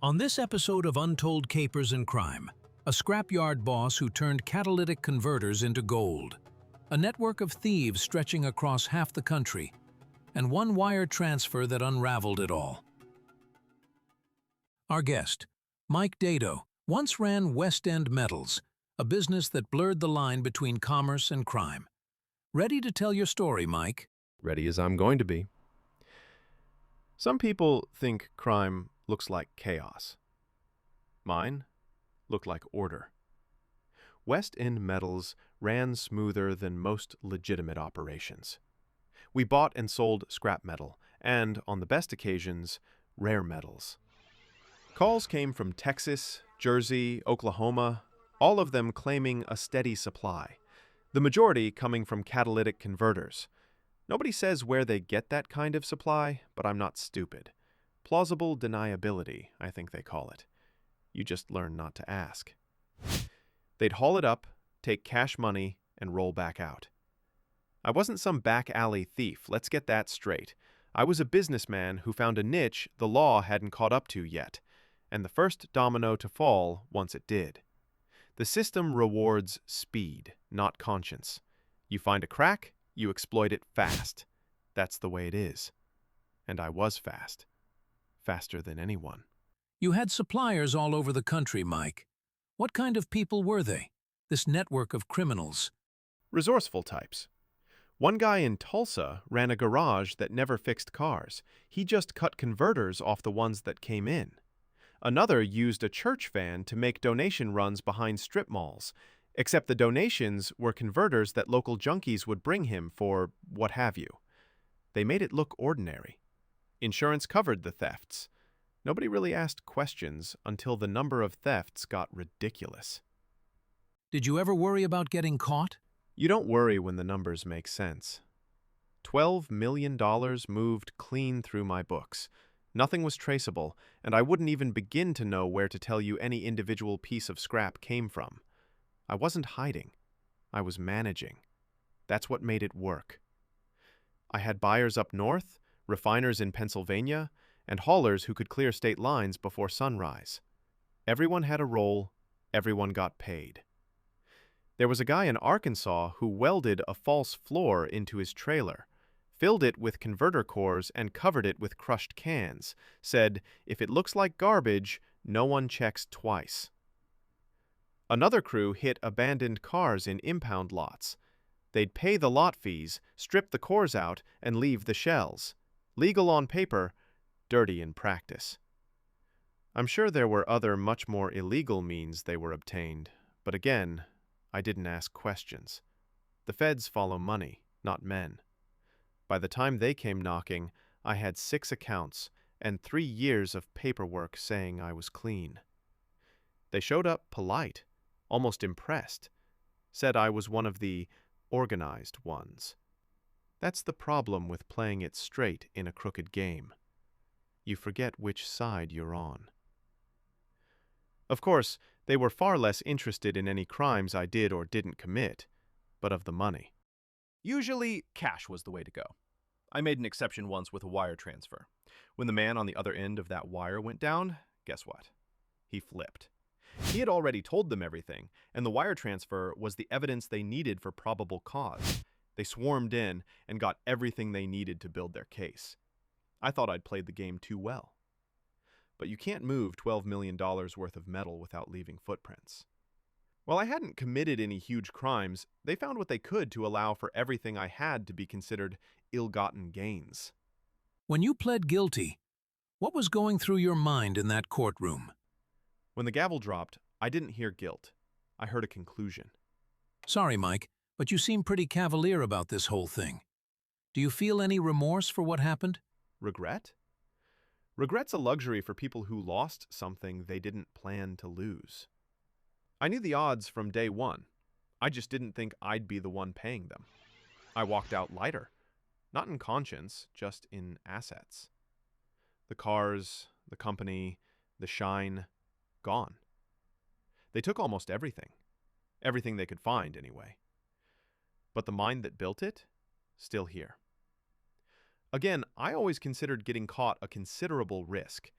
On this episode of Untold Capers and Crime, a scrapyard boss who turned catalytic converters into gold, a network of thieves stretching across half the country, and one wire transfer that unraveled it all. Our guest, Mike Dado, once ran West End Metals, a business that blurred the line between commerce and crime. Ready to tell your story, Mike? Ready as I'm going to be. Some people think crime looks like chaos. Mine looked like order. West End Metals ran smoother than most legitimate operations. We bought and sold scrap metal, and, on the best occasions, rare metals. Calls came from Texas, Jersey, Oklahoma, all of them claiming a steady supply, the majority coming from catalytic converters. Nobody says where they get that kind of supply, but I'm not stupid. Plausible deniability, I think they call it. You just learn not to ask. They'd haul it up, take cash money, and roll back out. I wasn't some back alley thief, let's get that straight. I was a businessman who found a niche the law hadn't caught up to yet, and the first domino to fall once it did. The system rewards speed, not conscience. You find a crack, you exploit it fast. That's the way it is. And I was fast. Faster than anyone. You had suppliers all over the country, Mike. What kind of people were they, this network of criminals? Resourceful types. One guy in Tulsa ran a garage that never fixed cars. He just cut converters off the ones that came in. Another used a church van to make donation runs behind strip malls, except the donations were converters that local junkies would bring him for what have you. They made it look ordinary. Insurance covered the thefts. Nobody really asked questions until the number of thefts got ridiculous. Did you ever worry about getting caught? You don't worry when the numbers make sense. $12 million moved clean through my books. Nothing was traceable, and I wouldn't even begin to know where to tell you any individual piece of scrap came from. I wasn't hiding. I was managing. That's what made it work. I had buyers up north, refiners in Pennsylvania, and haulers who could clear state lines before sunrise. Everyone had a role, everyone got paid. There was a guy in Arkansas who welded a false floor into his trailer, filled it with converter cores and covered it with crushed cans, said, "If it looks like garbage, no one checks twice." Another crew hit abandoned cars in impound lots. They'd pay the lot fees, strip the cores out, and leave the shells. Legal on paper, dirty in practice. I'm sure there were other much more illegal means they were obtained, but again, I didn't ask questions. The feds follow money, not men. By the time they came knocking, I had 6 accounts and 3 years of paperwork saying I was clean. They showed up polite, almost impressed, said I was one of the organized ones. That's the problem with playing it straight in a crooked game. You forget which side you're on. Of course, they were far less interested in any crimes I did or didn't commit, but of the money. Usually, cash was the way to go. I made an exception once with a wire transfer. When the man on the other end of that wire went down, guess what? He flipped. He had already told them everything, and the wire transfer was the evidence they needed for probable cause. They swarmed in and got everything they needed to build their case. I thought I'd played the game too well. But you can't move $12 million worth of metal without leaving footprints. While I hadn't committed any huge crimes, they found what they could to allow for everything I had to be considered ill-gotten gains. When you pled guilty, what was going through your mind in that courtroom? When the gavel dropped, I didn't hear guilt. I heard a conclusion. Sorry, Mike, but you seem pretty cavalier about this whole thing. Do you feel any remorse for what happened? Regret? Regret's a luxury for people who lost something they didn't plan to lose. I knew the odds from day one. I just didn't think I'd be the one paying them. I walked out lighter. Not in conscience, just in assets. The cars, the company, the shine, gone. They took almost everything. Everything they could find, anyway. But the mind that built it, still here. Again, I always considered getting caught a considerable risk,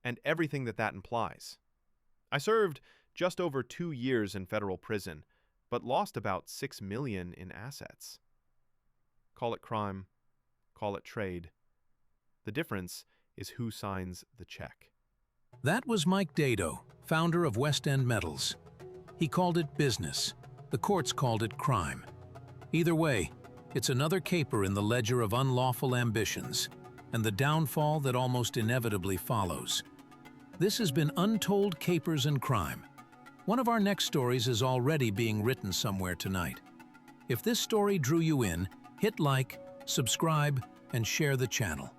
and everything that implies. I served just over 2 years in federal prison, but lost about $6 million in assets. Call it crime, call it trade. The difference is who signs the check. That was Mike Dado, founder of West End Metals. He called it business. The courts called it crime. Either way, it's another caper in the ledger of unlawful ambitions and the downfall that almost inevitably follows. This has been Untold Capers and Crime. One of our next stories is already being written somewhere tonight. If this story drew you in, hit like, subscribe, and share the channel.